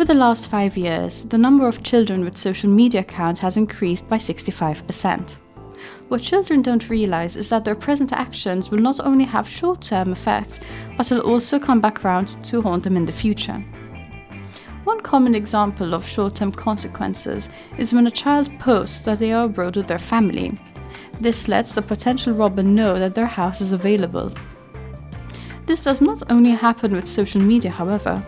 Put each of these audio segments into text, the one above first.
Over the last 5 years, the number of children with social media accounts has increased by 65%. What children don't realize is that their present actions will not only have short-term effects, but will also come back round to haunt them in the future. One common example of short-term consequences is when a child posts that they are abroad with their family. This lets the potential robber know that their house is available. This does not only happen with social media, however.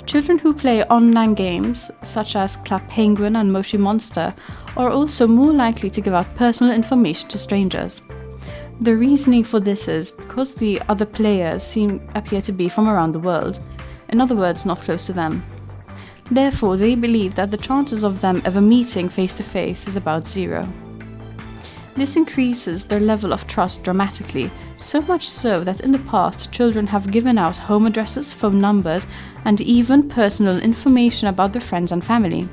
Children who play online games, such as Club Penguin and Moshi Monster, are also more likely to give out personal information to strangers. The reasoning for this is because the other players appear to be from around the world, in other words, not close to them. Therefore, they believe that the chances of them ever meeting face-to-face is about zero. This increases their level of trust dramatically, so much so that in the past children have given out home addresses, phone numbers, and even personal information about their friends and family.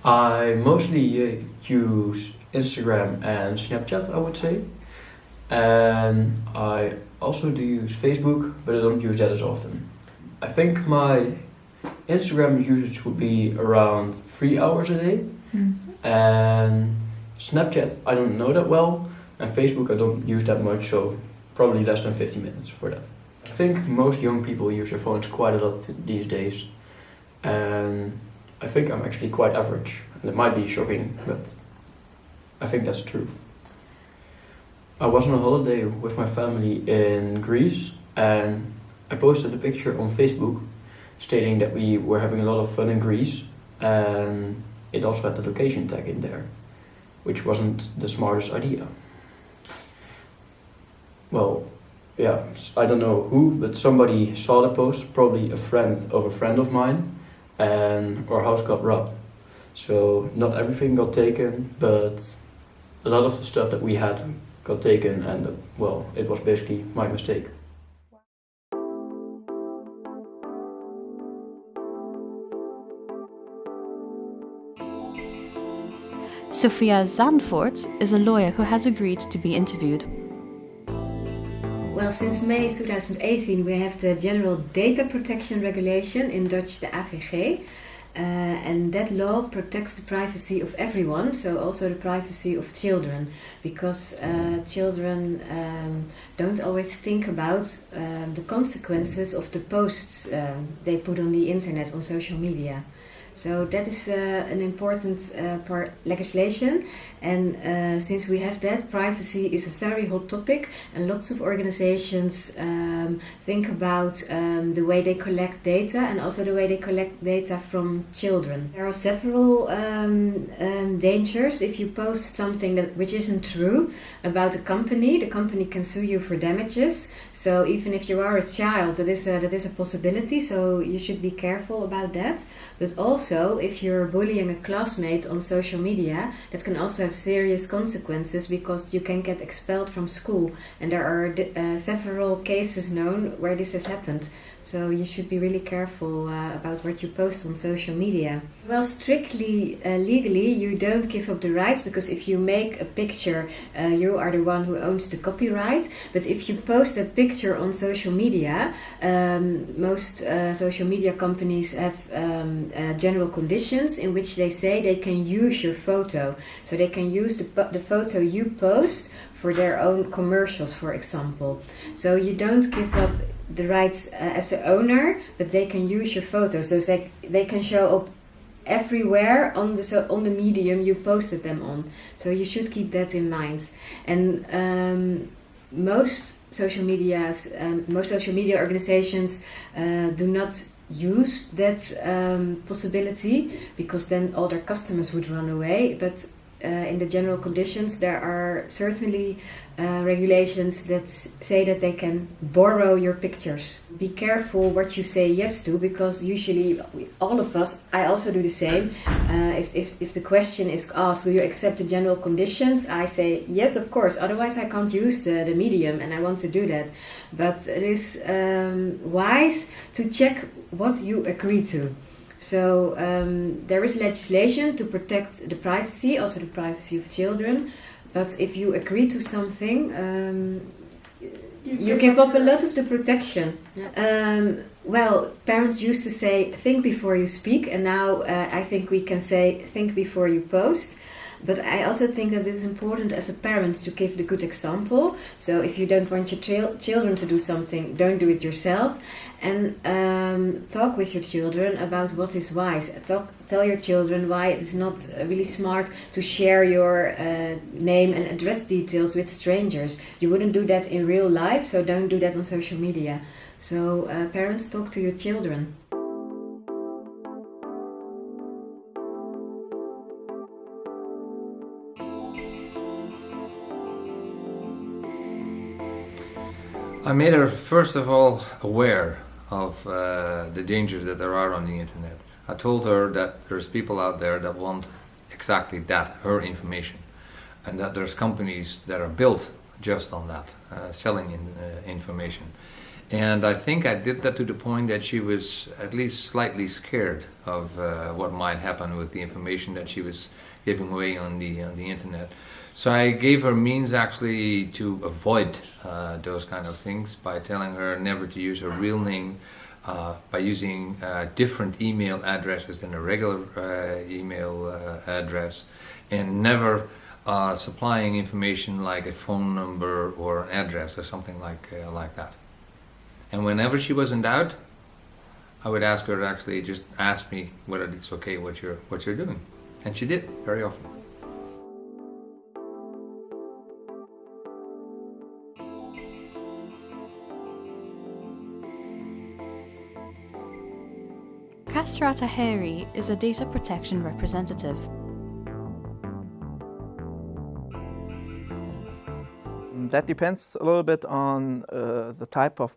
I mostly use Instagram and Snapchat, I would say. And I also do use Facebook, but I don't use that as often. I think my Instagram usage would be around 3 hours a day. And Snapchat I don't know that well, and Facebook I don't use that much, so probably less than 50 minutes for that. I think most young people use their phones quite a lot these days, and I think I'm actually quite average. And it might be shocking, but I think that's true. I was on a holiday with my family in Greece, and I posted a picture on Facebook stating that we were having a lot of fun in Greece, and it also had the location tag in there, which wasn't the smartest idea. Well, yeah, I don't know who, but somebody saw the post, probably a friend of mine, and our house got robbed. So not everything got taken, but a lot of the stuff that we had got taken, and well, it was basically my mistake. Sophia Zandvoort is a lawyer who has agreed to be interviewed. Well, since May 2018 we have the General Data Protection Regulation, in Dutch the AVG, and that law protects the privacy of everyone, so also the privacy of children, because children don't always think about the consequences of the posts they put on the internet, on social media. So that is an important part legislation, and since we have that, privacy is a very hot topic, and lots of organizations think about the way they collect data and also the way they collect data from children. There are several dangers if you post something which isn't true about a company. The company can sue you for damages. So even if you are a child, that is a possibility. So you should be careful about that. But also, if you're bullying a classmate on social media, that can also have serious consequences, because you can get expelled from school. And there are several cases known where this has happened. So you should be really careful about what you post on social media. Well, strictly legally, you don't give up the rights, because if you make a picture, you are the one who owns the copyright. But if you post that picture on social media, most social media companies have general conditions in which they say they can use your photo. So they can use the photo you post for their own commercials, for example. So you don't give up the rights as the owner, but they can use your photos, so they can show up everywhere on the medium you posted them on. So you should keep that in mind. And most social media organizations do not use that possibility, because then all their customers would run away. But in the general conditions, there are certainly regulations that say that they can borrow your pictures. Be careful what you say yes to, because usually all of us, I also do the same. If the question is asked, will you accept the general conditions? I say yes, of course, otherwise I can't use the medium, and I want to do that. But it is wise to check what you agree to. So there is legislation to protect the privacy, also the privacy of children. But if you agree to something, you give up a lot of the protection. Yeah. Well, parents used to say, think before you speak, and now I think we can say, think before you post. But I also think that it is important as a parent to give the good example. So if you don't want your children to do something, don't do it yourself. And talk with your children about what is wise. Tell your children why it is not really smart to share your name and address details with strangers. You wouldn't do that in real life, so don't do that on social media. So parents, talk to your children. I made her, first of all, aware of the dangers that there are on the internet. I told her that there's people out there that want exactly that, her information, and that there's companies that are built just on that, selling information. And I think I did that to the point that she was at least slightly scared of what might happen with the information that she was giving away on the internet. So I gave her means actually to avoid those kind of things by telling her never to use her real name, by using different email addresses than a regular email address, and never supplying information like a phone number or an address or something like that. And whenever she was in doubt, I would ask her to actually just ask me whether it's okay what you're doing, and she did very often. Kasra Taheri is a data protection representative. That depends a little bit on the type of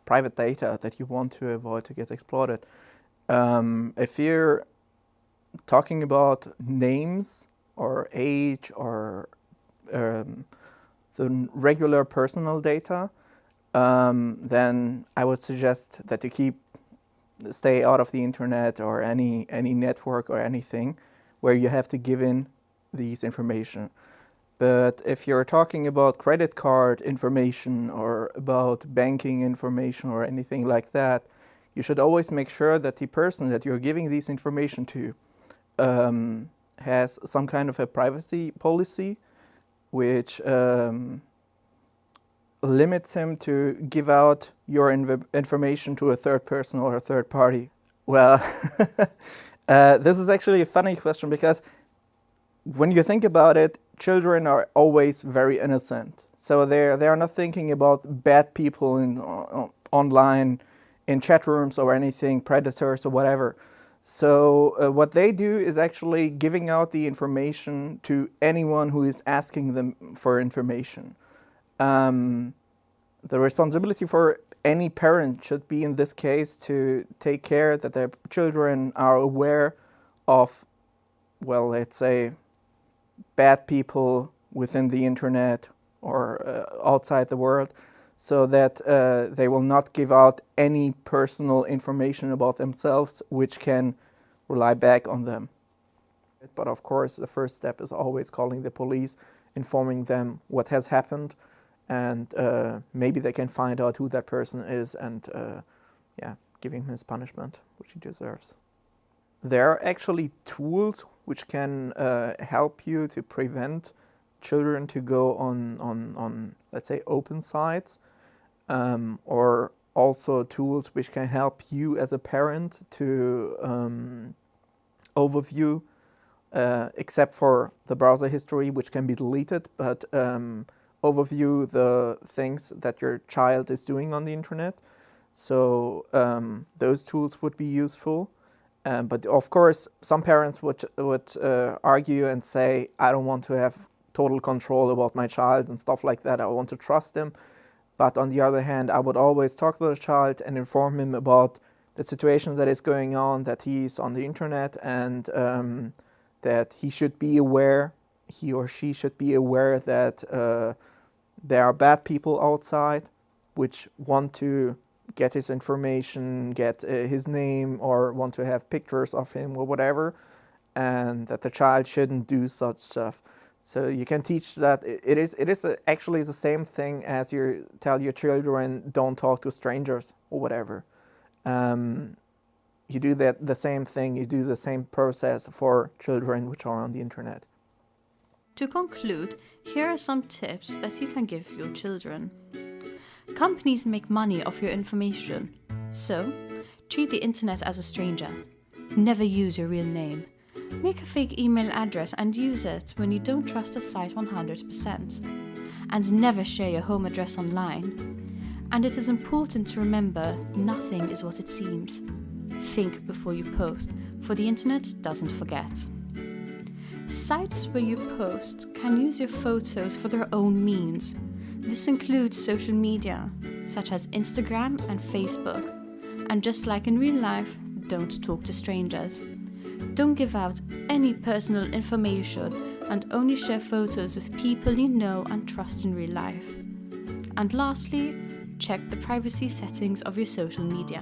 private data that you want to avoid to get exploited. If you're talking about names or age or the regular personal data, then I would suggest that you stay out of the internet or any network or anything where you have to give in these information. But if you're talking about credit card information or about banking information or anything like that, you should always make sure that the person that you're giving this information to has some kind of a privacy policy which limits him to give out your information to a third person or a third party. Well, this is actually a funny question because when you think about it, children are always very innocent. So they are not thinking about bad people online, in chat rooms or anything, predators or whatever. So what they do is actually giving out the information to anyone who is asking them for information. The responsibility for any parent should be in this case to take care that their children are aware of, well, let's say, bad people within the internet or outside the world, so that they will not give out any personal information about themselves which can rely back on them. But of course, the first step is always calling the police, informing them what has happened, and maybe they can find out who that person is and giving him his punishment, which he deserves. There are actually tools which can help you to prevent children to go on let's say, open sites, or also tools which can help you as a parent to overview, except for the browser history, which can be deleted, but overview the things that your child is doing on the internet. So those tools would be useful. But of course, some parents would argue and say, I don't want to have total control about my child and stuff like that. I want to trust him. But on the other hand, I would always talk to the child and inform him about the situation that is going on, that he's on the internet, and that he should be aware, he or she should be aware that there are bad people outside which want to get his information, get his name, or want to have pictures of him or whatever, and that the child shouldn't do such stuff. So you can teach that it is actually the same thing as you tell your children don't talk to strangers or whatever. You do that the same thing, you do the same process for children which are on the internet. To conclude, here are some tips that you can give your children. Companies make money off your information, so treat the internet as a stranger. Never use your real name. Make a fake email address and use it when you don't trust a site 100%. And never share your home address online. And it is important to remember, nothing is what it seems. Think before you post, for the internet doesn't forget. Sites where you post can use your photos for their own means. This includes social media, such as Instagram and Facebook. And just like in real life, don't talk to strangers. Don't give out any personal information and only share photos with people you know and trust in real life. And lastly, check the privacy settings of your social media.